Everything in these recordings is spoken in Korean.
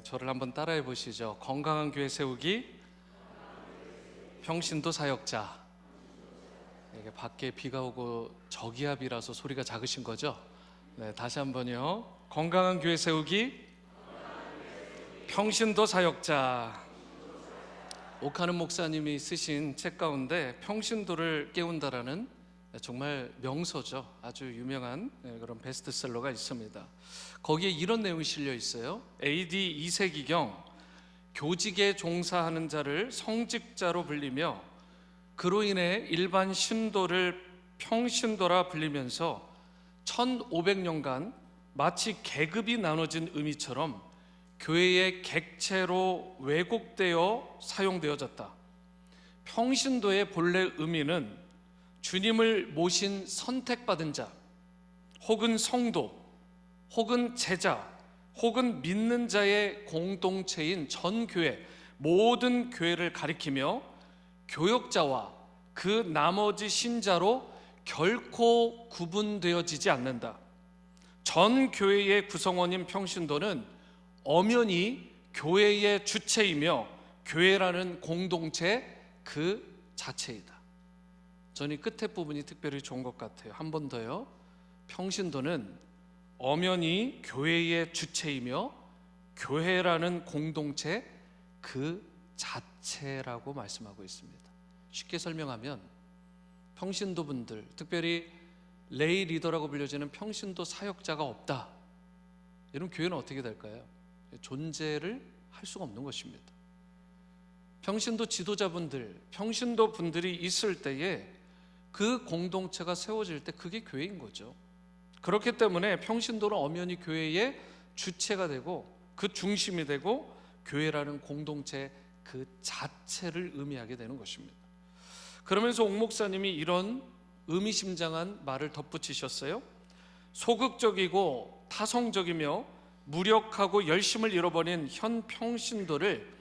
저를 한번 따라해 보시죠. 건강한 교회 세우기, 평신도 사역자. 이게 밖에 비가 오고 저기압이라서 소리가 작으신 거죠? 네, 다시 한번요. 건강한 교회 세우기, 평신도 사역자. 옥하는 목사님이 쓰신 책 가운데 평신도를 깨운다라는 정말 명서죠. 아주 유명한 그런 베스트셀러가 있습니다. 거기에 이런 내용이 실려 있어요. AD 2세기경 교직에 종사하는 자를 성직자로 불리며 그로 인해 일반 신도를 평신도라 불리면서 1500년간 마치 계급이 나눠진 의미처럼 교회의 객체로 왜곡되어 사용되어졌다. 평신도의 본래 의미는 주님을 모신 선택받은 자, 혹은 성도, 혹은 제자, 혹은 믿는 자의 공동체인 전 교회, 모든 교회를 가리키며 교역자와 그 나머지 신자로 결코 구분되어지지 않는다. 전 교회의 구성원인 평신도는 엄연히 교회의 주체이며 교회라는 공동체 그 자체이다. 저는 이 끝에 부분이 특별히 좋은 것 같아요. 한 번 더요. 평신도는 엄연히 교회의 주체이며 교회라는 공동체 그 자체라고 말씀하고 있습니다. 쉽게 설명하면 평신도 분들, 특별히 레이 리더라고 불려지는 평신도 사역자가 없다. 이런 교회는 어떻게 될까요? 존재를 할 수가 없는 것입니다. 평신도 지도자분들, 평신도 분들이 있을 때에 그 공동체가 세워질 때 그게 교회인 거죠. 그렇기 때문에 평신도는 엄연히 교회의 주체가 되고 그 중심이 되고 교회라는 공동체 그 자체를 의미하게 되는 것입니다. 그러면서 옥 목사님이 이런 의미심장한 말을 덧붙이셨어요. 소극적이고 타성적이며 무력하고 열심을 잃어버린 현 평신도를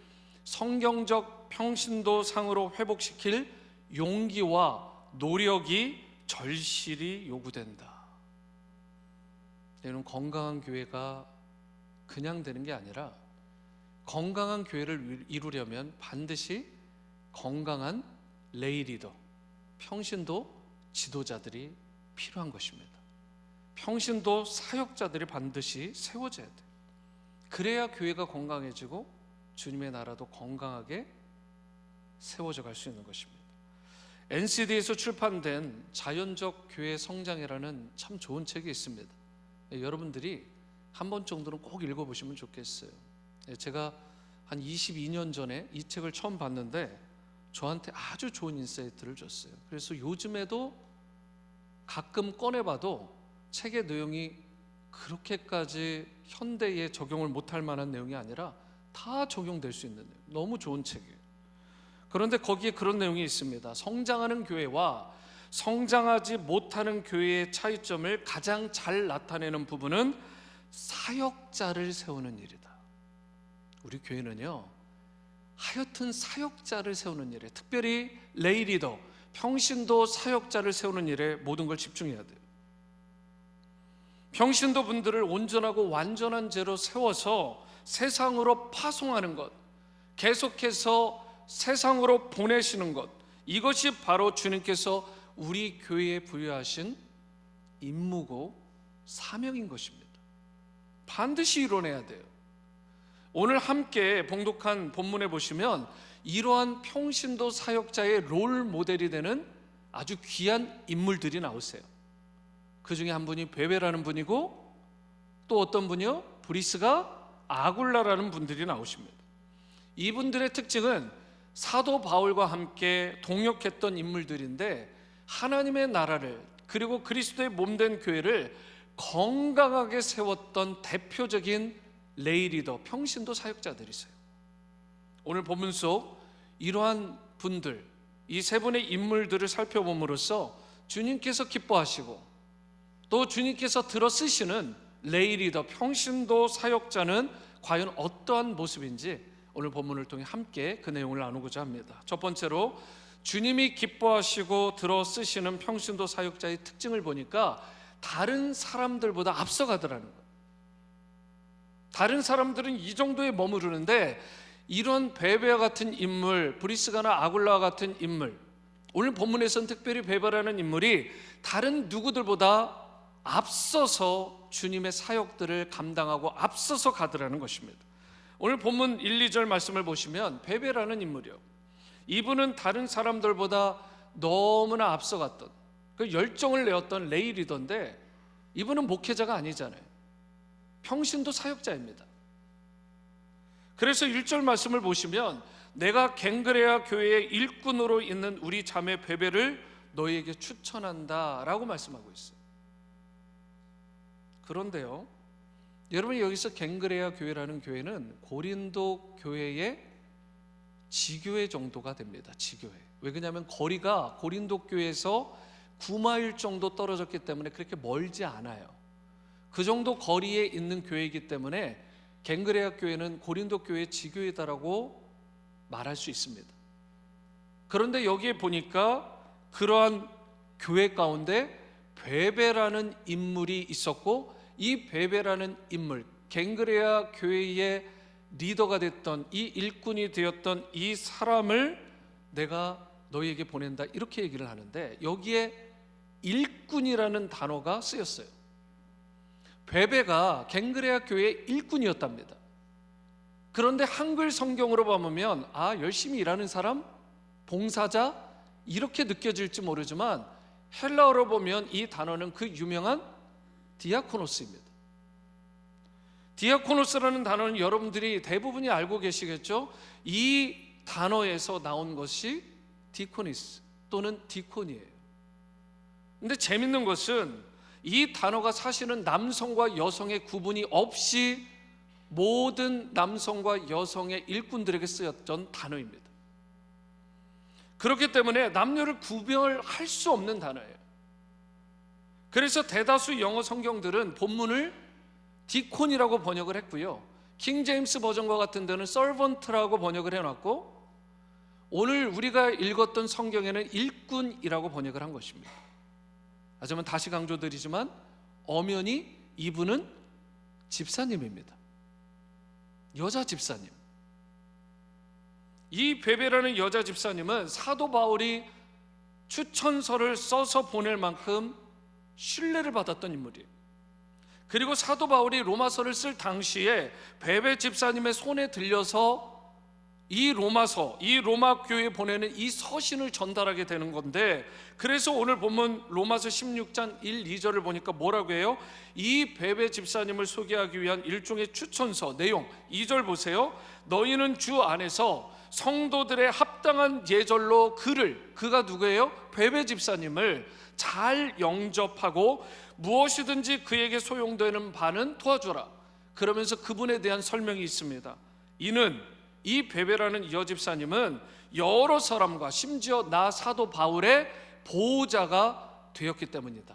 성경적 평신도상으로 회복시킬 용기와 노력이 절실히 요구된다. 이는 건강한 교회가 그냥 되는 게 아니라 건강한 교회를 이루려면 반드시 건강한 레이 리더, 평신도 지도자들이 필요한 것입니다. 평신도 사역자들이 반드시 세워져야 돼. 그래야 교회가 건강해지고 주님의 나라도 건강하게 세워져 갈 수 있는 것입니다. NCD에서 출판된 자연적 교회 성장이라는 참 좋은 책이 있습니다. 여러분들이 한 번 정도는 꼭 읽어보시면 좋겠어요. 제가 한 22년 전에 이 책을 처음 봤는데 저한테 아주 좋은 인사이트를 줬어요. 그래서 요즘에도 가끔 꺼내봐도 책의 내용이 그렇게까지 현대에 적용을 못할 만한 내용이 아니라 다 적용될 수 있는 내용, 너무 좋은 책이에요. 그런데 거기에 그런 내용이 있습니다. 성장하는 교회와 성장하지 못하는 교회의 차이점을 가장 잘 나타내는 부분은 사역자를 세우는 일이다. 우리 교회는요, 하여튼 사역자를 세우는 일에, 특별히 레이 리더, 평신도 사역자를 세우는 일에 모든 걸 집중해야 돼요. 평신도 분들을 온전하고 완전한 죄로 세워서 세상으로 파송하는 것, 계속해서 세상으로 보내시는 것, 이것이 바로 주님께서 우리 교회에 부여하신 임무고 사명인 것입니다. 반드시 이뤄내야 돼요. 오늘 함께 봉독한 본문에 보시면 이러한 평신도 사역자의 롤 모델이 되는 아주 귀한 인물들이 나오세요. 그 중에 한 분이 베베라는 분이고 또 어떤 분이요? 브리스가 아굴라라는 분들이 나오십니다. 이분들의 특징은 사도 바울과 함께 동역했던 인물들인데 하나님의 나라를 그리고 그리스도의 몸된 교회를 건강하게 세웠던 대표적인 레이 리더, 평신도 사역자들이세요. 오늘 본문 속 이러한 분들, 이 세 분의 인물들을 살펴봄으로써 주님께서 기뻐하시고 또 주님께서 들어 쓰시는 레이 리더, 평신도 사역자는 과연 어떠한 모습인지 오늘 본문을 통해 함께 그 내용을 나누고자 합니다. 첫 번째로 주님이 기뻐하시고 들어 쓰시는 평신도 사역자의 특징을 보니까 다른 사람들보다 앞서가더라는 거예요. 다른 사람들은 이 정도에 머무르는데 이런 베베와 같은 인물, 브리스가나 아굴라와 같은 인물, 오늘 본문에서는 특별히 베베라는 인물이 다른 누구들보다 앞서서 주님의 사역들을 감당하고 앞서서 가더라는 것입니다. 오늘 본문 1, 2절 말씀을 보시면 베베라는 인물이요, 이분은 다른 사람들보다 너무나 앞서갔던, 그 열정을 내었던 레이 리더인데 이분은 목회자가 아니잖아요. 평신도 사역자입니다. 그래서 1절 말씀을 보시면 내가 갱그레아 교회의 일꾼으로 있는 우리 자매 베베를 너희에게 추천한다 라고 말씀하고 있어요. 그런데요, 여러분이 여기서 갱그레아 교회라는 교회는 고린도 교회의 지교회 정도가 됩니다. 지교회. 왜 그러냐면 거리가 고린도 교회에서 9마일 정도 떨어졌기 때문에 그렇게 멀지 않아요. 그 정도 거리에 있는 교회이기 때문에 갱그레아 교회는 고린도 교회의 지교회다라고 말할 수 있습니다. 그런데 여기에 보니까 그러한 교회 가운데 베베라는 인물이 있었고, 이 베베라는 인물, 갱그레아 교회의 리더가 됐던, 이 일꾼이 되었던 이 사람을 내가 너희에게 보낸다, 이렇게 얘기를 하는데 여기에 일꾼이라는 단어가 쓰였어요. 베베가 갱그레아 교회의 일꾼이었답니다. 그런데 한글 성경으로 보면 열심히 일하는 사람, 봉사자, 이렇게 느껴질지 모르지만 헬라어로 보면 이 단어는 그 유명한 디아코노스입니다. 디아코노스라는 단어는 여러분들이 대부분이 알고 계시겠죠? 이 단어에서 나온 것이 디코니스 또는 디콘이에요. 근데 재밌는 것은 이 단어가 사실은 남성과 여성의 구분이 없이 모든 남성과 여성의 일꾼들에게 쓰였던 단어입니다. 그렇기 때문에 남녀를 구별할 수 없는 단어예요. 그래서 대다수 영어 성경들은 본문을 디콘이라고 번역을 했고요, 킹 제임스 버전과 같은 데는 서번트라고 번역을 해놨고, 오늘 우리가 읽었던 성경에는 일꾼이라고 번역을 한 것입니다. 하지만 다시 강조드리지만 엄연히 이분은 집사님입니다. 여자 집사님. 이 베베라는 여자 집사님은 사도 바울이 추천서를 써서 보낼 만큼 신뢰를 받았던 인물이에요. 그리고 사도 바울이 로마서를 쓸 당시에 베베 집사님의 손에 들려서 이 로마서, 이 로마 교회에 보내는 이 서신을 전달하게 되는 건데, 그래서 오늘 본문 로마서 16장 1, 2절을 보니까 뭐라고 해요? 이 베베 집사님을 소개하기 위한 일종의 추천서 내용, 2절 보세요. 너희는 주 안에서 성도들의 합당한 예절로 그가 누구예요? 베베 집사님을 잘 영접하고 무엇이든지 그에게 소용되는 바는 도와주라. 그러면서 그분에 대한 설명이 있습니다. 이 베베라는 여집사님은 여러 사람과 심지어 나 사도 바울의 보호자가 되었기 때문이다.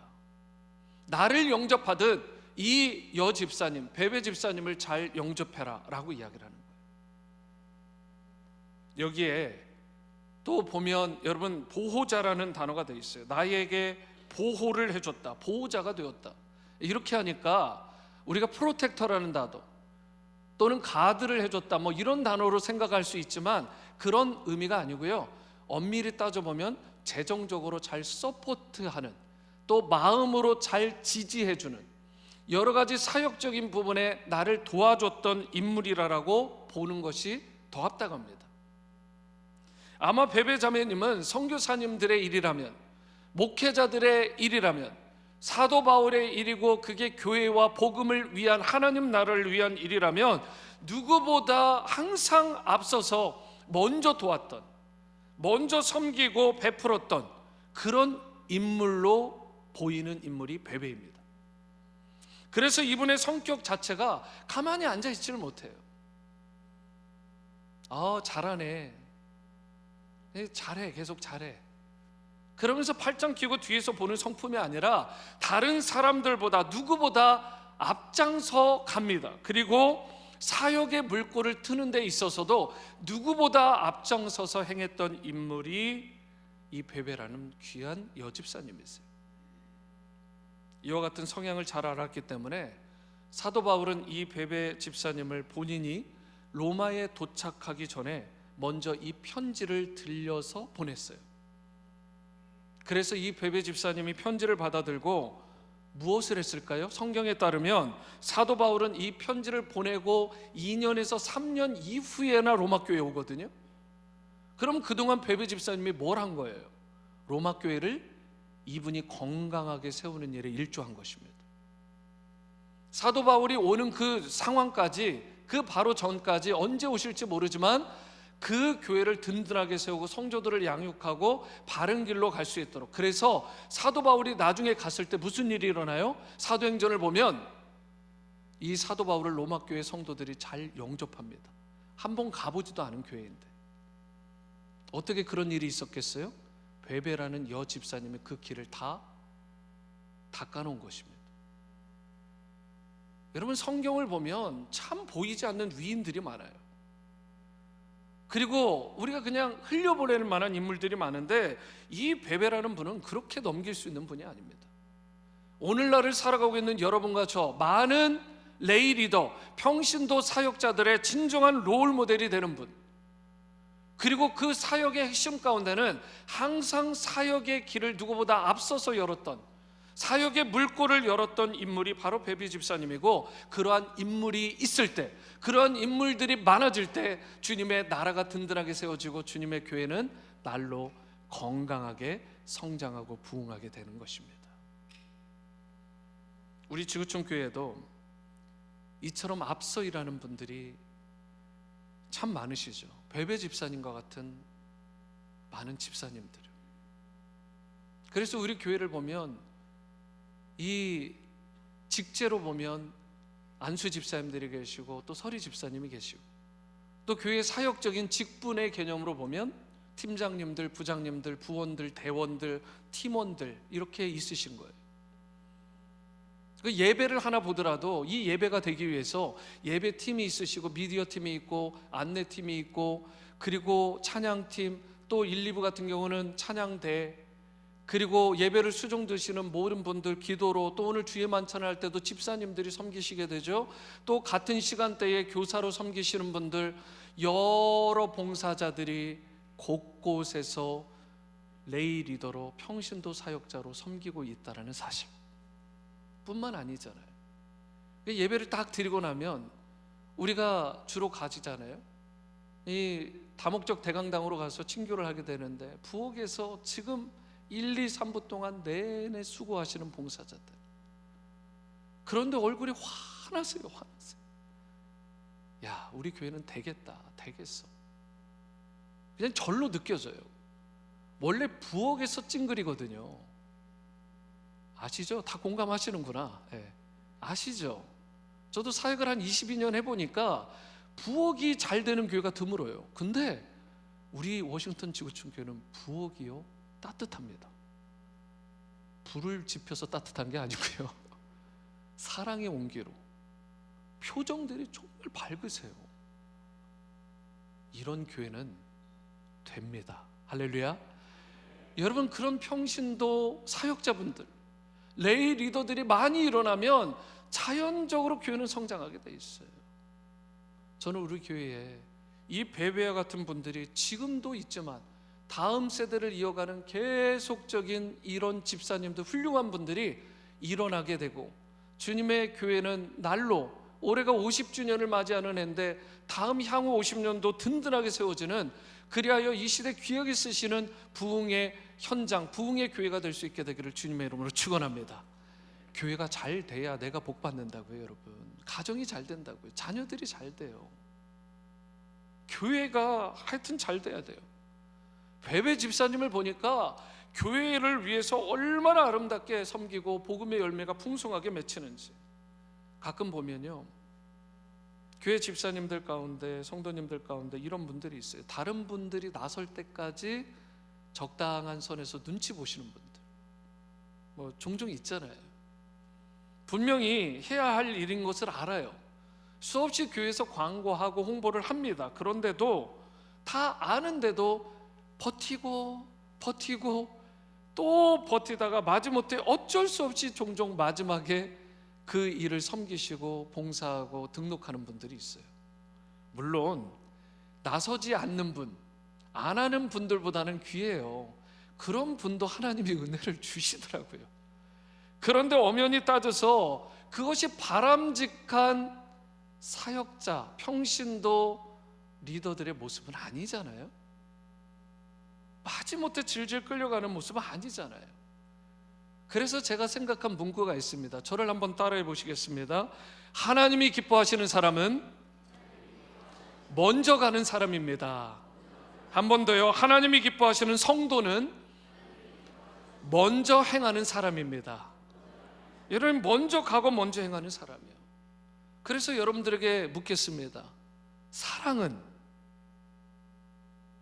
나를 영접하듯 이 여집사님, 베베 집사님을 잘 영접해라 라고 이야기를 하는 거예요. 여기에 또 보면 여러분, 보호자라는 단어가 되어 있어요. 나에게 보호를 해줬다, 보호자가 되었다. 이렇게 하니까 우리가 프로텍터라는 단어 또는 가드를 해줬다, 이런 단어로 생각할 수 있지만 그런 의미가 아니고요, 엄밀히 따져보면 재정적으로 잘 서포트하는, 또 마음으로 잘 지지해주는, 여러 가지 사역적인 부분에 나를 도와줬던 인물이라고 보는 것이 더 합당합니다. 아마 베베 자매님은 선교사님들의 일이라면, 목회자들의 일이라면, 사도 바울의 일이고 그게 교회와 복음을 위한, 하나님 나라를 위한 일이라면 누구보다 항상 앞서서 먼저 도왔던, 먼저 섬기고 베풀었던 그런 인물로 보이는 인물이 베베입니다. 그래서 이분의 성격 자체가 가만히 앉아있지를 못해요. 잘하네, 잘해, 계속 잘해, 그러면서 팔짱 끼고 뒤에서 보는 성품이 아니라 다른 사람들보다, 누구보다 앞장서 갑니다. 그리고 사역의 물꼬를 트는 데 있어서도 누구보다 앞장서서 행했던 인물이 이 베베라는 귀한 여집사님이세요. 이와 같은 성향을 잘 알았기 때문에 사도 바울은 이 베베 집사님을 본인이 로마에 도착하기 전에 먼저 이 편지를 들려서 보냈어요. 그래서 이 베베 집사님이 편지를 받아들고 무엇을 했을까요? 성경에 따르면 사도 바울은 이 편지를 보내고 2년에서 3년 이후에나 로마 교회에 오거든요. 그럼 그동안 베베 집사님이 뭘 한 거예요? 로마 교회를 이분이 건강하게 세우는 일에 일조한 것입니다. 사도 바울이 오는 그 상황까지, 그 바로 전까지 언제 오실지 모르지만 그 교회를 든든하게 세우고 성도들을 양육하고 바른 길로 갈 수 있도록. 그래서 사도 바울이 나중에 갔을 때 무슨 일이 일어나요? 사도행전을 보면 이 사도 바울을 로마 교회 성도들이 잘 영접합니다. 한번 가보지도 않은 교회인데 어떻게 그런 일이 있었겠어요? 베베라는 여 집사님이 그 길을 다 닦아놓은 것입니다. 여러분, 성경을 보면 참 보이지 않는 위인들이 많아요. 그리고 우리가 그냥 흘려보낼 만한 인물들이 많은데 이 베베라는 분은 그렇게 넘길 수 있는 분이 아닙니다. 오늘날을 살아가고 있는 여러분과 저 많은 레이 리더, 평신도 사역자들의 진정한 롤 모델이 되는 분, 그리고 그 사역의 핵심 가운데는 항상 사역의 길을 누구보다 앞서서 열었던, 사역의 물꼬를 열었던 인물이 바로 베베 집사님이고, 그러한 인물이 있을 때, 그러한 인물들이 많아질 때 주님의 나라가 든든하게 세워지고 주님의 교회는 날로 건강하게 성장하고 부흥하게 되는 것입니다. 우리 지구촌 교회에도 이처럼 앞서 일하는 분들이 참 많으시죠. 베베 집사님과 같은 많은 집사님들. 그래서 우리 교회를 보면 이 직제로 보면 안수 집사님들이 계시고 또 서리 집사님이 계시고, 또 교회 사역적인 직분의 개념으로 보면 팀장님들, 부장님들, 부원들, 대원들, 팀원들 이렇게 있으신 거예요. 그 예배를 하나 보더라도 이 예배가 되기 위해서 예배팀이 있으시고 미디어 팀이 있고 안내팀이 있고, 그리고 찬양팀, 또 1, 2부 같은 경우는 찬양대, 그리고 예배를 수종 드시는 모든 분들 기도로, 또 오늘 주의 만찬을 할 때도 집사님들이 섬기시게 되죠. 또 같은 시간대에 교사로 섬기시는 분들, 여러 봉사자들이 곳곳에서 레이 리더로 평신도 사역자로 섬기고 있다는 사실 뿐만 아니잖아요. 예배를 딱 드리고 나면 우리가 주로 가지잖아요. 이 다목적 대강당으로 가서 친교를 하게 되는데 부엌에서 지금 1, 2, 3부 동안 내내 수고하시는 봉사자들, 그런데 얼굴이 환하세요. 환하세요. 야, 우리 교회는 되겠다, 되겠어. 그냥 절로 느껴져요. 원래 부엌에서 찡그리거든요. 아시죠? 다 공감하시는구나. 네. 아시죠? 저도 사역을 한 22년 해보니까 부엌이 잘 되는 교회가 드물어요. 근데 우리 워싱턴 지구촌 교회는 부엌이요 따뜻합니다. 불을 지펴서 따뜻한 게 아니고요, 사랑의 온기로 표정들이 정말 밝으세요. 이런 교회는 됩니다. 할렐루야. 여러분, 그런 평신도 사역자분들, 레이 리더들이 많이 일어나면 자연적으로 교회는 성장하게 돼 있어요. 저는 우리 교회에 이 베베와 같은 분들이 지금도 있지만 다음 세대를 이어가는 계속적인 이런 집사님들, 훌륭한 분들이 일어나게 되고, 주님의 교회는 날로, 올해가 50주년을 맞이하는 해인데 다음 향후 50년도 든든하게 세워지는, 그리하여 이 시대 귀하게 쓰시는 부흥의 현장, 부흥의 교회가 될 수 있게 되기를 주님의 이름으로 축원합니다. 교회가 잘 돼야 내가 복 받는다고요, 여러분. 가정이 잘 된다고요. 자녀들이 잘 돼요. 교회가 하여튼 잘 돼야 돼요. 베베 집사님을 보니까 교회를 위해서 얼마나 아름답게 섬기고 복음의 열매가 풍성하게 맺히는지 가끔 보면요, 교회 집사님들 가운데, 성도님들 가운데 이런 분들이 있어요. 다른 분들이 나설 때까지 적당한 선에서 눈치 보시는 분들 뭐 종종 있잖아요. 분명히 해야 할 일인 것을 알아요. 수없이 교회에서 광고하고 홍보를 합니다. 그런데도 다 아는데도 버티고 또 버티다가 마지못해 어쩔 수 없이 종종 마지막에 그 일을 섬기시고 봉사하고 등록하는 분들이 있어요. 물론 나서지 않는 분, 안 하는 분들보다는 귀해요. 그런 분도 하나님이 은혜를 주시더라고요. 그런데 엄연히 따져서 그것이 바람직한 사역자, 평신도 리더들의 모습은 아니잖아요. 마지못해 질질 끌려가는 모습은 아니잖아요. 그래서 제가 생각한 문구가 있습니다. 저를 한번 따라해 보시겠습니다. 하나님이 기뻐하시는 사람은 먼저 가는 사람입니다. 한 번 더요. 하나님이 기뻐하시는 성도는 먼저 행하는 사람입니다. 여러분, 먼저 가고 먼저 행하는 사람이에요. 그래서 여러분들에게 묻겠습니다. 사랑은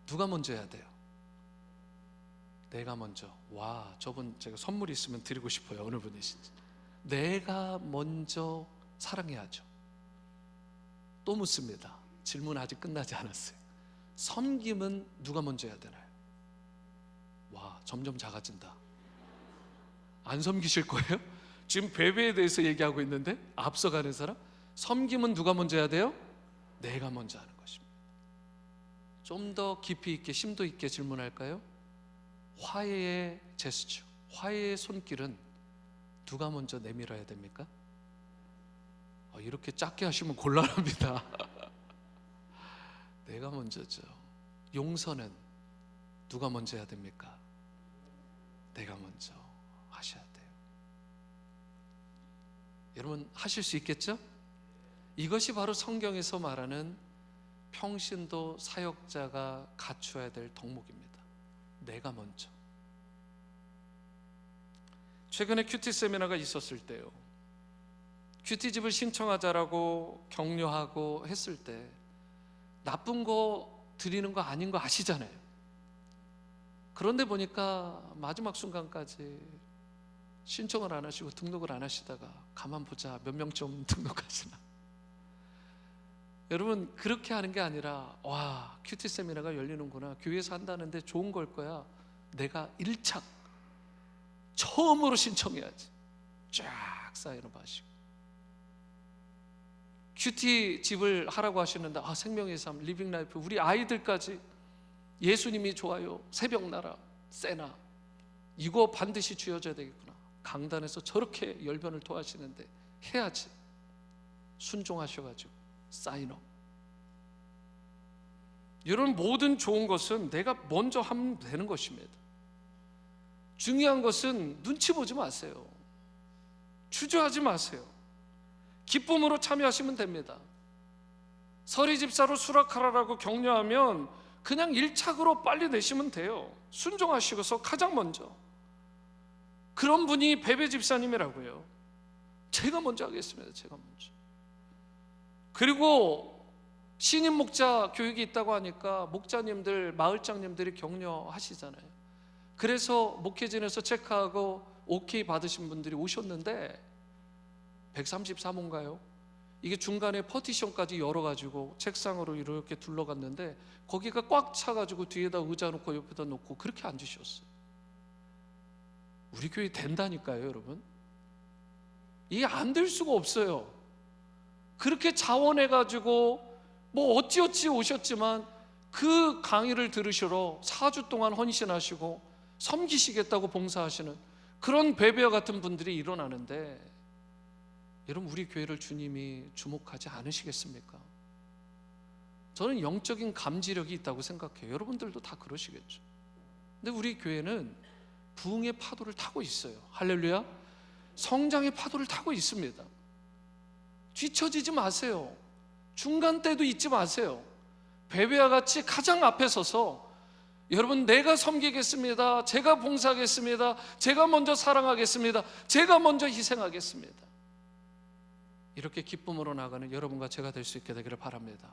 누가 먼저 해야 돼요? 내가 먼저. 와, 저분 제가 선물 있으면 드리고 싶어요. 어느 분이신지. 내가 먼저 사랑해야죠. 또 묻습니다. 질문 아직 끝나지 않았어요. 섬김은 누가 먼저 해야 되나요? 와, 점점 작아진다. 안 섬기실 거예요? 지금 배배에 대해서 얘기하고 있는데 앞서가는 사람? 섬김은 누가 먼저 해야 돼요? 내가 먼저 하는 것입니다. 좀 더 깊이 있게 심도 있게 질문할까요? 화해의 제스처, 화해의 손길은 누가 먼저 내밀어야 됩니까? 이렇게 작게 하시면 곤란합니다. 내가 먼저죠. 용서는 누가 먼저 해야 됩니까? 내가 먼저 하셔야 돼요. 여러분, 하실 수 있겠죠? 이것이 바로 성경에서 말하는 평신도 사역자가 갖추어야 될 덕목입니다. 내가 먼저. 최근에 큐티 세미나가 있었을 때요, 큐티집을 신청하자라고 격려하고 했을 때 나쁜 거 드리는 거 아닌 거 아시잖아요. 그런데 보니까 마지막 순간까지 신청을 안 하시고 등록을 안 하시다가 가만 보자 몇 명 좀 등록하시나. 여러분, 그렇게 하는 게 아니라 와, 큐티 세미나가 열리는구나, 교회에서 한다는데 좋은 걸 거야, 내가 1착 처음으로 신청해야지. 쫙 사인을 하시고 큐티 집을 하라고 하시는데 생명의 삶, 리빙 라이프, 우리 아이들까지 예수님이 좋아요, 새벽나라, 세나, 이거 반드시 쥐어져야 되겠구나. 강단에서 저렇게 열변을 토하시는데 해야지. 순종하셔가지고 사인업. 여러분, 모든 좋은 것은 내가 먼저 하면 되는 것입니다. 중요한 것은 눈치 보지 마세요. 주저하지 마세요. 기쁨으로 참여하시면 됩니다. 서리 집사로 수락하라고 격려하면 그냥 1착으로 빨리 내시면 돼요. 순종하시고서 가장 먼저. 그런 분이 베베 집사님이라고요. 제가 먼저 하겠습니다. 제가 먼저. 그리고 신임 목자 교육이 있다고 하니까 목자님들, 마을장님들이 격려하시잖아요. 그래서 목회진에서 체크하고 오케이 받으신 분들이 오셨는데 133호인가요? 이게 중간에 퍼티션까지 열어가지고 책상으로 이렇게 둘러갔는데 거기가 꽉 차가지고 뒤에다 의자 놓고 옆에다 놓고 그렇게 앉으셨어요. 우리 교회 된다니까요, 여러분. 이게 안 될 수가 없어요. 그렇게 자원해가지고 뭐 어찌어찌 오셨지만 그 강의를 들으시러 4주 동안 헌신하시고 섬기시겠다고 봉사하시는 그런 베베와 같은 분들이 일어나는데, 여러분, 우리 교회를 주님이 주목하지 않으시겠습니까? 저는 영적인 감지력이 있다고 생각해요. 여러분들도 다 그러시겠죠. 근데 우리 교회는 부흥의 파도를 타고 있어요. 할렐루야. 성장의 파도를 타고 있습니다. 뒤처지지 마세요. 중간 때도 잊지 마세요. 베베와 같이 가장 앞에 서서 여러분, 내가 섬기겠습니다, 제가 봉사하겠습니다, 제가 먼저 사랑하겠습니다, 제가 먼저 희생하겠습니다, 이렇게 기쁨으로 나가는 여러분과 제가 될 수 있게 되기를 바랍니다.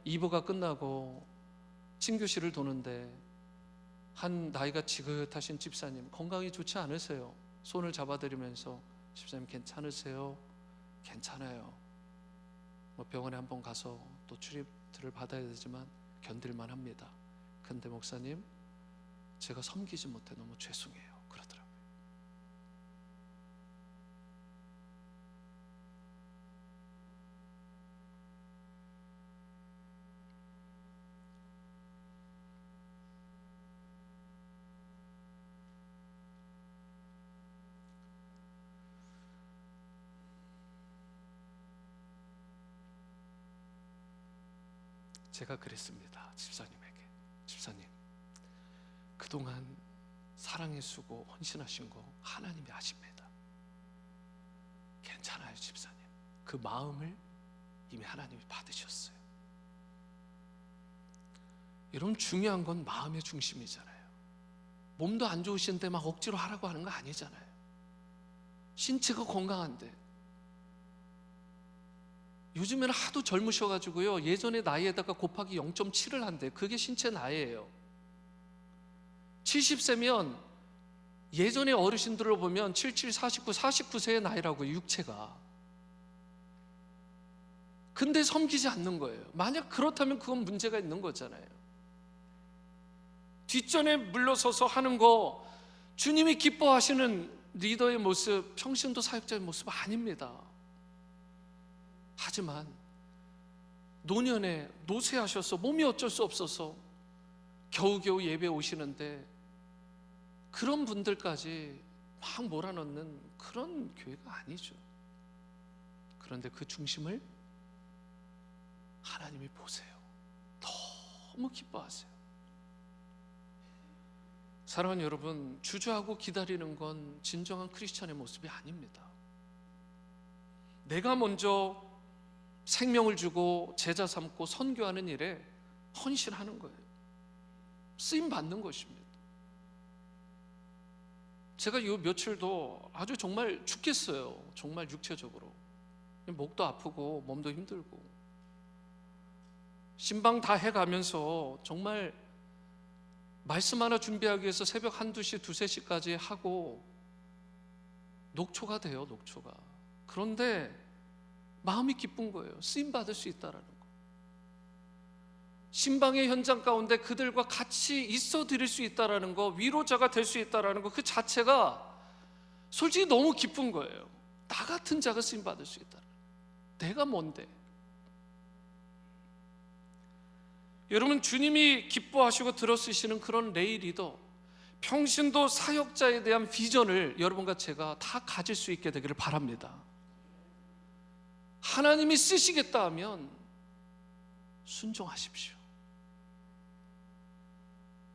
2부가 끝나고 친교실을 도는데 한 나이가 지긋하신 집사님, 건강이 좋지 않으세요. 손을 잡아드리면서 집사님 괜찮으세요? 괜찮아요. 뭐 병원에 한번 가서 또 출입을 받아야 되지만 견딜만 합니다. 근데 목사님, 제가 섬기지 못해 너무 죄송해요, 그러더라고요. 제가 그랬습니다. 집사님에게, 집사님, 그동안 사랑해 주고 헌신하신 거 하나님이 아십니다. 괜찮아요 집사님, 그 마음을 이미 하나님이 받으셨어요. 여러분, 중요한 건 마음의 중심이잖아요. 몸도 안 좋으신데 막 억지로 하라고 하는 거 아니잖아요. 신체가 건강한데. 요즘에는 하도 젊으셔가지고요, 예전의 나이에다가 곱하기 0.7을 한대. 그게 신체 나이예요. 70세면 예전의 어르신들을 보면 77, 49, 49세의 나이라고요, 육체가. 근데 섬기지 않는 거예요. 만약 그렇다면 그건 문제가 있는 거잖아요. 뒷전에 물러서서 하는 거, 주님이 기뻐하시는 리더의 모습, 평신도 사역자의 모습 아닙니다. 하지만 노년에 노쇠하셔서 몸이 어쩔 수 없어서 겨우겨우 예배 오시는데 그런 분들까지 막 몰아넣는 그런 교회가 아니죠. 그런데 그 중심을 하나님이 보세요. 너무 기뻐하세요. 사랑하는 여러분, 주저하고 기다리는 건 진정한 크리스찬의 모습이 아닙니다. 내가 먼저 생명을 주고 제자 삼고 선교하는 일에 헌신하는 거예요. 쓰임 받는 것입니다. 제가 요 며칠도 아주 정말 죽겠어요. 정말 육체적으로. 목도 아프고 몸도 힘들고 신방 다 해가면서 정말 말씀 하나 준비하기 위해서 새벽 1, 2시, 2, 3시까지 하고 녹초가 돼요. 녹초가. 그런데 마음이 기쁜 거예요. 쓰임받을 수 있다는 거. 신방의 현장 가운데 그들과 같이 있어 드릴 수 있다는 거, 위로자가 될 수 있다는 거, 그 자체가 솔직히 너무 기쁜 거예요. 나 같은 자가 쓰임받을 수 있다는 거. 내가 뭔데? 여러분, 주님이 기뻐하시고 들어쓰시는 그런 레이 리더, 평신도 사역자에 대한 비전을 여러분과 제가 다 가질 수 있게 되기를 바랍니다. 하나님이 쓰시겠다 하면 순종하십시오.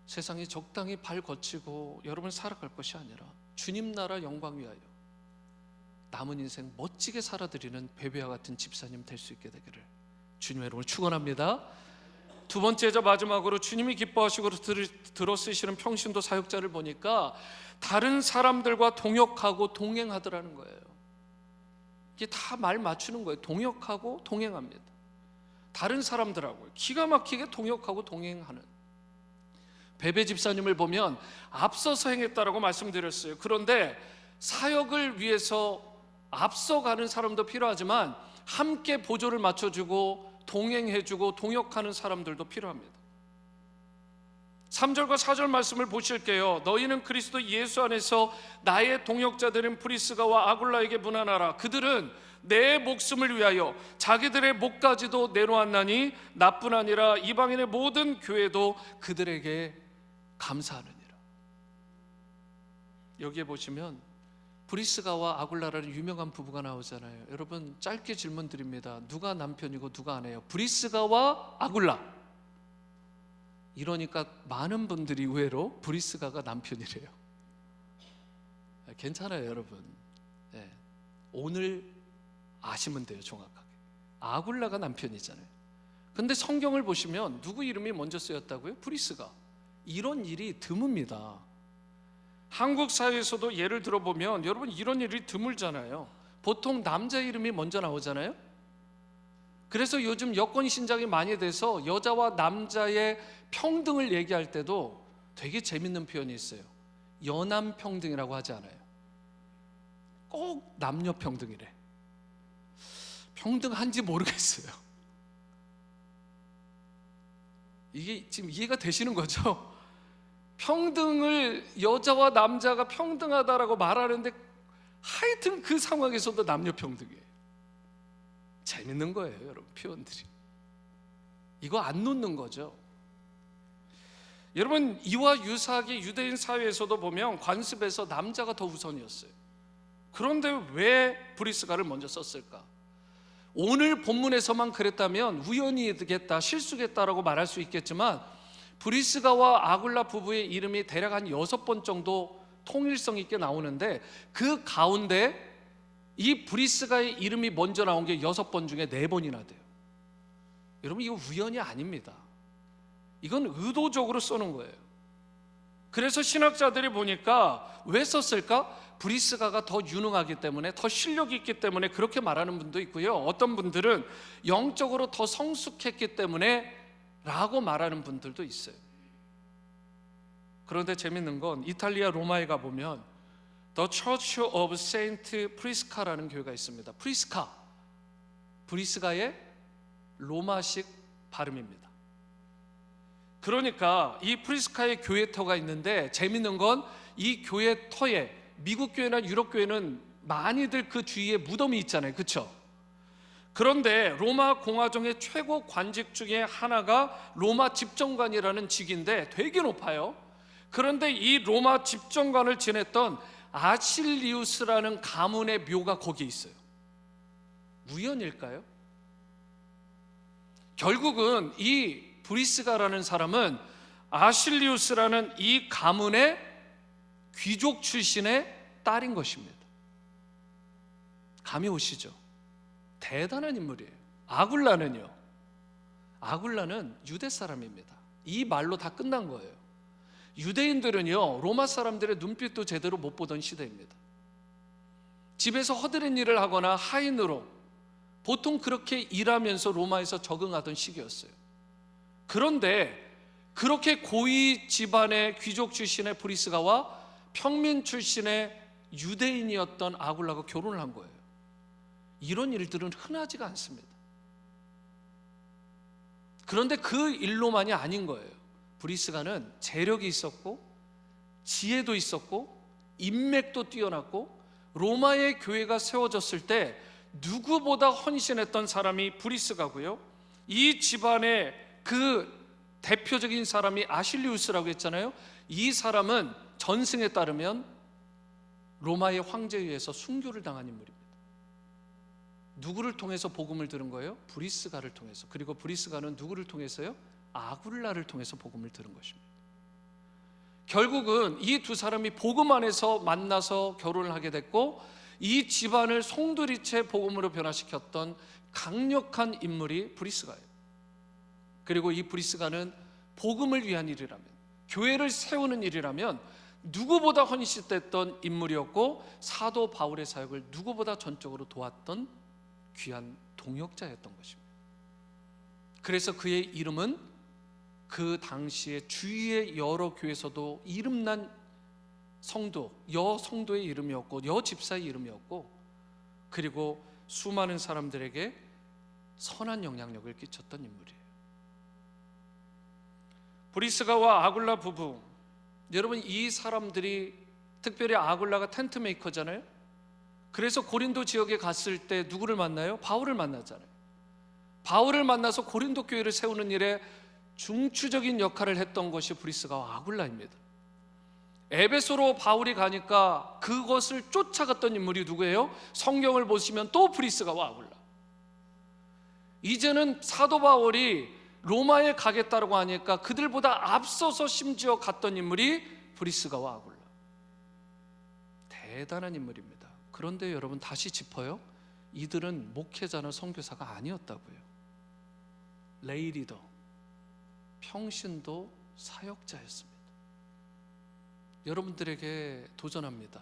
세상에 적당히 발 거치고 여러분 살아갈 것이 아니라 주님 나라 영광 위하여 남은 인생 멋지게 살아드리는 베베와 같은 집사님 될 수 있게 되기를 주님의 이름으로 축원합니다. 두 번째, 마지막으로 주님이 기뻐하시고 들어쓰시는 평신도 사역자를 보니까 다른 사람들과 동역하고 동행하더라는 거예요. 이게 다 말 맞추는 거예요. 동역하고 동행합니다. 다른 사람들하고 기가 막히게 동역하고 동행하는 베베 집사님을 보면 앞서서 행했다라고 말씀드렸어요. 그런데 사역을 위해서 앞서가는 사람도 필요하지만 함께 보조를 맞춰주고 동행해주고 동역하는 사람들도 필요합니다. 3절과 4절 말씀을 보실게요. 너희는 그리스도 예수 안에서 나의 동역자들인 브리스가와 아굴라에게 문안하라. 그들은 내 목숨을 위하여 자기들의 목까지도 내놓았나니 나뿐 아니라 이방인의 모든 교회도 그들에게 감사하느니라. 여기에 보시면 브리스가와 아굴라라는 유명한 부부가 나오잖아요. 여러분, 짧게 질문 드립니다. 누가 남편이고 누가 아내예요? 브리스가와 아굴라. 이러니까 많은 분들이 의외로 브리스가가 남편이래요. 괜찮아요 여러분. 네. 오늘 아시면 돼요. 정확하게. 아굴라가 남편이잖아요. 근데 성경을 보시면 누구 이름이 먼저 쓰였다고요? 브리스가. 이런 일이 드뭅니다. 한국 사회에서도 예를 들어보면 여러분 이런 일이 드물잖아요. 보통 남자 이름이 먼저 나오잖아요. 그래서 요즘 여권 신장이 많이 돼서 여자와 남자의 평등을 얘기할 때도 되게 재밌는 표현이 있어요. 연함평등이라고 하지 않아요. 꼭 남녀평등이래. 평등한지 모르겠어요. 이게 지금 이해가 되시는 거죠? 평등을 여자와 남자가 평등하다라고 말하는데 하여튼 그 상황에서도 남녀평등이에요. 재밌는 거예요 여러분, 표현들이. 이거 안 놓는 거죠. 여러분, 이와 유사하게 유대인 사회에서도 보면 관습에서 남자가 더 우선이었어요. 그런데 왜 브리스가를 먼저 썼을까? 오늘 본문에서만 그랬다면 우연이겠다, 실수겠다라고 말할 수 있겠지만 브리스가와 아굴라 부부의 이름이 대략 한 6번 정도 통일성 있게 나오는데 그 가운데 이 브리스가의 이름이 먼저 나온 게 6번 중에 4번이나 돼요. 여러분, 이거 우연이 아닙니다. 이건 의도적으로 써놓은 거예요. 그래서 신학자들이 보니까 왜 썼을까? 브리스가가 더 유능하기 때문에, 더 실력이 있기 때문에 그렇게 말하는 분도 있고요, 어떤 분들은 영적으로 더 성숙했기 때문에 라고 말하는 분들도 있어요. 그런데 재밌는 건 이탈리아 로마에 가보면 The Church of Saint Prisca라는 교회가 있습니다. 프리스카, 브리스가의 로마식 발음입니다. 그러니까 이 프리스카의 교회터가 있는데 재밌는 건 이 교회터에 미국 교회나 유럽 교회는 많이들 그 주위에 무덤이 있잖아요, 그렇죠? 그런데 로마 공화정의 최고 관직 중에 하나가 로마 집정관이라는 직인데 되게 높아요. 그런데 이 로마 집정관을 지냈던 아실리우스라는 가문의 묘가 거기에 있어요. 우연일까요? 결국은 이 브리스가라는 사람은 아실리우스라는 이 가문의 귀족 출신의 딸인 것입니다. 감이 오시죠? 대단한 인물이에요. 아굴라는요, 아굴라는 유대 사람입니다. 이 말로 다 끝난 거예요. 유대인들은요, 로마 사람들의 눈빛도 제대로 못 보던 시대입니다. 집에서 허드렛 일을 하거나 하인으로 보통 그렇게 일하면서 로마에서 적응하던 시기였어요. 그런데 그렇게 고위 집안의 귀족 출신의 브리스가와 평민 출신의 유대인이었던 아굴라가 결혼을 한 거예요. 이런 일들은 흔하지가 않습니다. 그런데 그 일로만이 아닌 거예요. 브리스가는 재력이 있었고 지혜도 있었고 인맥도 뛰어났고 로마의 교회가 세워졌을 때 누구보다 헌신했던 사람이 브리스가고요, 이 집안의 그 대표적인 사람이 아실리우스라고 했잖아요. 이 사람은 전승에 따르면 로마의 황제에 의해서 순교를 당한 인물입니다. 누구를 통해서 복음을 들은 거예요? 브리스가를 통해서. 그리고 브리스가는 누구를 통해서요? 아굴라를 통해서 복음을 들은 것입니다. 결국은 이 두 사람이 복음 안에서 만나서 결혼을 하게 됐고, 이 집안을 송두리째 복음으로 변화시켰던 강력한 인물이 브리스가예요. 그리고 이 브리스가는 복음을 위한 일이라면, 교회를 세우는 일이라면 누구보다 헌신했던 인물이었고, 사도 바울의 사역을 누구보다 전적으로 도왔던 귀한 동역자였던 것입니다. 그래서 그의 이름은 그 당시에 주위의 여러 교회에서도 이름난 성도, 여성도의 이름이었고 여집사의 이름이었고, 그리고 수많은 사람들에게 선한 영향력을 끼쳤던 인물이에요. 브리스가와 아굴라 부부, 여러분, 이 사람들이, 특별히 아굴라가 텐트 메이커잖아요. 그래서 고린도 지역에 갔을 때 누구를 만나요? 바울을 만나잖아요. 바울을 만나서 고린도 교회를 세우는 일에 중추적인 역할을 했던 것이 브리스가와 아굴라입니다. 에베소로 바울이 가니까 그것을 쫓아갔던 인물이 누구예요? 성경을 보시면 또 브리스가와 아굴라. 이제는 사도 바울이 로마에 가겠다고 하니까 그들보다 앞서서 심지어 갔던 인물이 브리스가와 아굴라. 대단한 인물입니다. 그런데 여러분, 다시 짚어요. 이들은 목회자나 선교사가 아니었다고요. 레이리더, 평신도 사역자였습니다. 여러분들에게 도전합니다.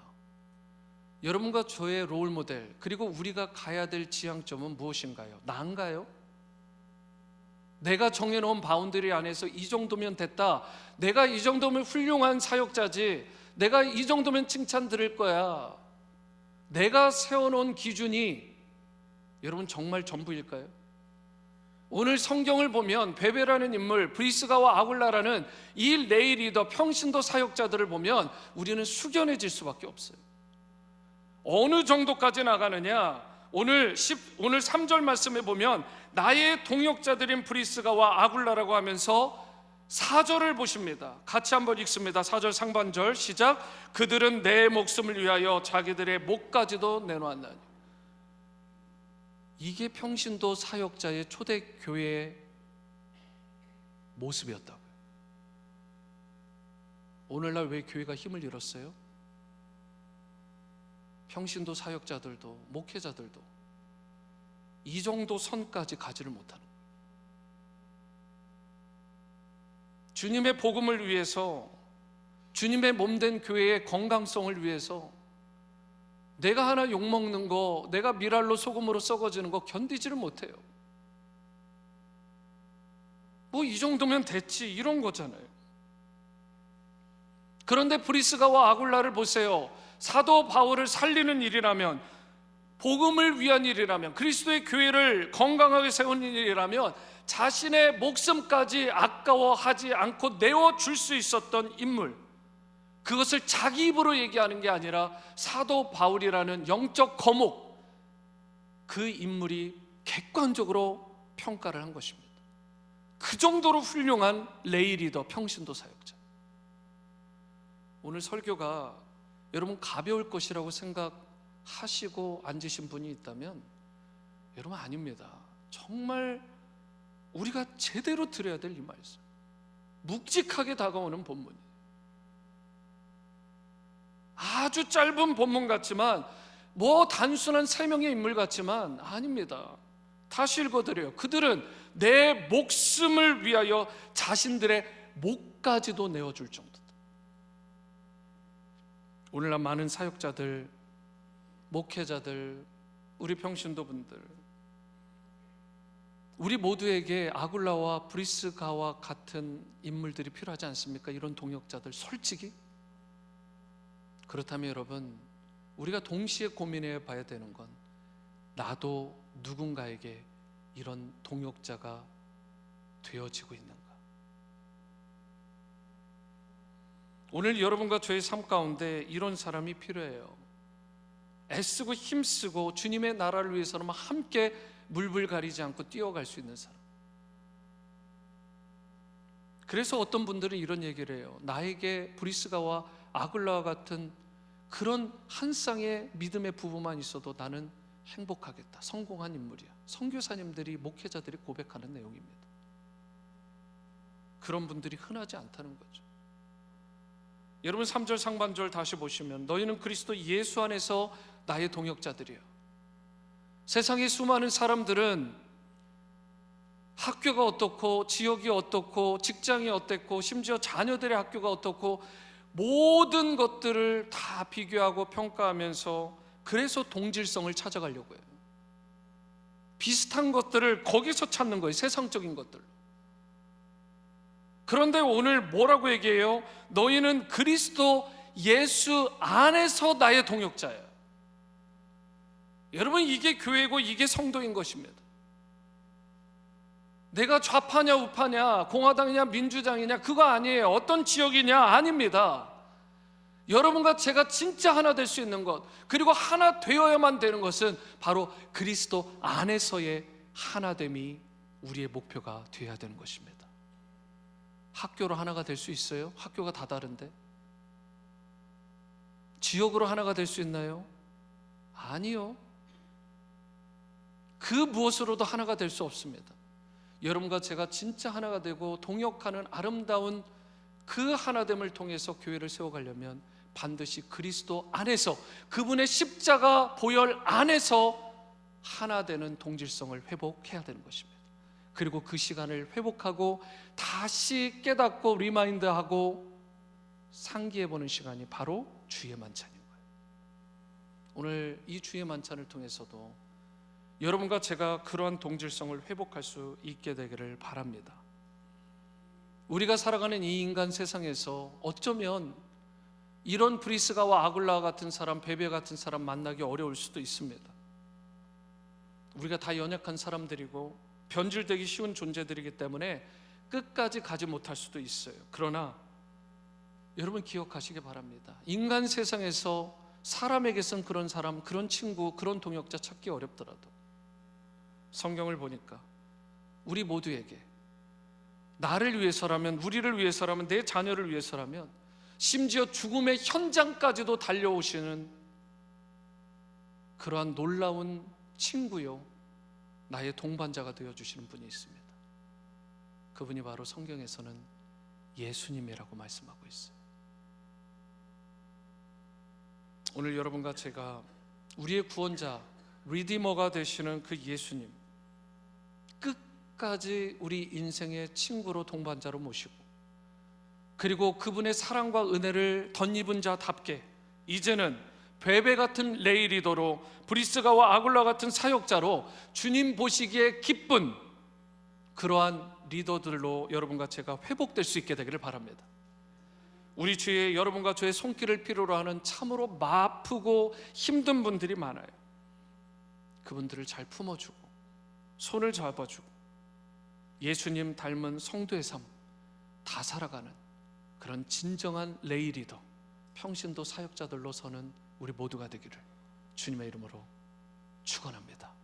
여러분과 저의 롤모델, 그리고 우리가 가야 될 지향점은 무엇인가요? 나인가요? 내가 정해놓은 바운더리 안에서 이 정도면 됐다, 내가 이 정도면 훌륭한 사역자지, 내가 이 정도면 칭찬 들을 거야, 내가 세워놓은 기준이 여러분 정말 전부일까요? 오늘 성경을 보면 베베라는 인물, 브리스가와 아굴라라는 이 레이리더, 평신도 사역자들을 보면 우리는 숙연해질 수밖에 없어요. 어느 정도까지 나가느냐? 오늘 3절 말씀에 보면 나의 동역자들인 브리스가와 아굴라라고 하면서 4절을 보십니다. 같이 한번 읽습니다. 4절 상반절 시작. 그들은 내 목숨을 위하여 자기들의 목까지도 내놓았나니. 이게 평신도 사역자의 초대교회의 모습이었다고요. 오늘날 왜 교회가 힘을 잃었어요? 평신도 사역자들도 목회자들도 이 정도 선까지 가지를 못하는 거예요. 주님의 복음을 위해서, 주님의 몸된 교회의 건강성을 위해서 내가 하나 욕먹는 거, 내가 미랄로 소금으로 썩어지는 거 견디지를 못해요. 뭐 이 정도면 됐지, 이런 거잖아요. 그런데 브리스가와 아굴라를 보세요. 사도 바울을 살리는 일이라면, 복음을 위한 일이라면, 그리스도의 교회를 건강하게 세우는 일이라면 자신의 목숨까지 아까워하지 않고 내어줄 수 있었던 인물, 그것을 자기 입으로 얘기하는 게 아니라 사도 바울이라는 영적 거목, 그 인물이 객관적으로 평가를 한 것입니다. 그 정도로 훌륭한 레이 리더, 평신도 사역자. 오늘 설교가 여러분 가벼울 것이라고 생각하시고 앉으신 분이 있다면 여러분 아닙니다. 정말 우리가 제대로 들어야 될 이 말씀, 묵직하게 다가오는 본문이에요. 아주 짧은 본문 같지만, 뭐 단순한 세 명의 인물 같지만 아닙니다. 다시 읽어드려요. 그들은 내 목숨을 위하여 자신들의 목까지도 내어줄 정도다. 오늘날 많은 사역자들, 목회자들, 우리 평신도분들, 우리 모두에게 아굴라와 브리스가와 같은 인물들이 필요하지 않습니까? 이런 동역자들, 솔직히. 그렇다면 여러분, 우리가 동시에 고민해 봐야 되는 건, 나도 누군가에게 이런 동역자가 되어지고 있는가? 오늘 여러분과 저의 삶 가운데 이런 사람이 필요해요. 애쓰고 힘쓰고 주님의 나라를 위해서는 함께 물불 가리지 않고 뛰어갈 수 있는 사람. 그래서 어떤 분들은 이런 얘기를 해요. 나에게 브리스가와 아굴라와 같은 그런 한 쌍의 믿음의 부부만 있어도 나는 행복하겠다, 성공한 인물이야. 선교사님들이, 목회자들이 고백하는 내용입니다. 그런 분들이 흔하지 않다는 거죠. 여러분 3절 상반절 다시 보시면, 너희는 그리스도 예수 안에서 나의 동역자들이야. 세상의 수많은 사람들은 학교가 어떻고, 지역이 어떻고, 직장이 어떻고, 심지어 자녀들의 학교가 어떻고, 모든 것들을 다 비교하고 평가하면서 그래서 동질성을 찾아가려고 해요. 비슷한 것들을 거기서 찾는 거예요, 세상적인 것들. 그런데 오늘 뭐라고 얘기해요? 너희는 그리스도 예수 안에서 나의 동역자예요. 여러분, 이게 교회고 이게 성도인 것입니다. 내가 좌파냐 우파냐, 공화당이냐 민주당이냐, 그거 아니에요. 어떤 지역이냐, 아닙니다. 여러분과 제가 진짜 하나 될 수 있는 것, 그리고 하나 되어야만 되는 것은 바로 그리스도 안에서의 하나됨이 우리의 목표가 되어야 되는 것입니다. 학교로 하나가 될 수 있어요? 학교가 다 다른데. 지역으로 하나가 될 수 있나요? 아니요. 그 무엇으로도 하나가 될 수 없습니다. 여러분과 제가 진짜 하나가 되고 동역하는 아름다운 그 하나됨을 통해서 교회를 세워가려면 반드시 그리스도 안에서, 그분의 십자가 보혈 안에서 하나 되는 동질성을 회복해야 되는 것입니다. 그리고 그 시간을 회복하고 다시 깨닫고 리마인드하고 상기해보는 시간이 바로 주의 만찬인 거예요. 오늘 이 주의 만찬을 통해서도 여러분과 제가 그러한 동질성을 회복할 수 있게 되기를 바랍니다. 우리가 살아가는 이 인간 세상에서 어쩌면 이런 브리스가와 아굴라와 같은 사람, 베베 같은 사람 만나기 어려울 수도 있습니다. 우리가 다 연약한 사람들이고 변질되기 쉬운 존재들이기 때문에 끝까지 가지 못할 수도 있어요. 그러나 여러분 기억하시기 바랍니다. 인간 세상에서 사람에게선 그런 사람, 그런 친구, 그런 동역자 찾기 어렵더라도 성경을 보니까 우리 모두에게, 나를 위해서라면, 우리를 위해서라면, 내 자녀를 위해서라면, 심지어 죽음의 현장까지도 달려오시는 그러한 놀라운 친구요, 나의 동반자가 되어주시는 분이 있습니다. 그분이 바로 성경에서는 예수님이라고 말씀하고 있어요. 오늘 여러분과 제가 우리의 구원자, 리디머가 되시는 그 예수님, 끝까지 우리 인생의 친구로 동반자로 모시고, 그리고 그분의 사랑과 은혜를 덧입은 자답게 이제는 베베 같은 레이 리더로, 브리스가와 아굴라 같은 사역자로 주님 보시기에 기쁜 그러한 리더들로 여러분과 제가 회복될 수 있게 되기를 바랍니다. 우리 주위에 여러분과 저의 손길을 필요로 하는 참으로 마아프고 힘든 분들이 많아요. 그분들을 잘 품어주고 손을 잡아주고 예수님 닮은 성도의 삶 다 살아가는 그런 진정한 레이 리더, 평신도 사역자들로 서는 우리 모두가 되기를 주님의 이름으로 축원합니다.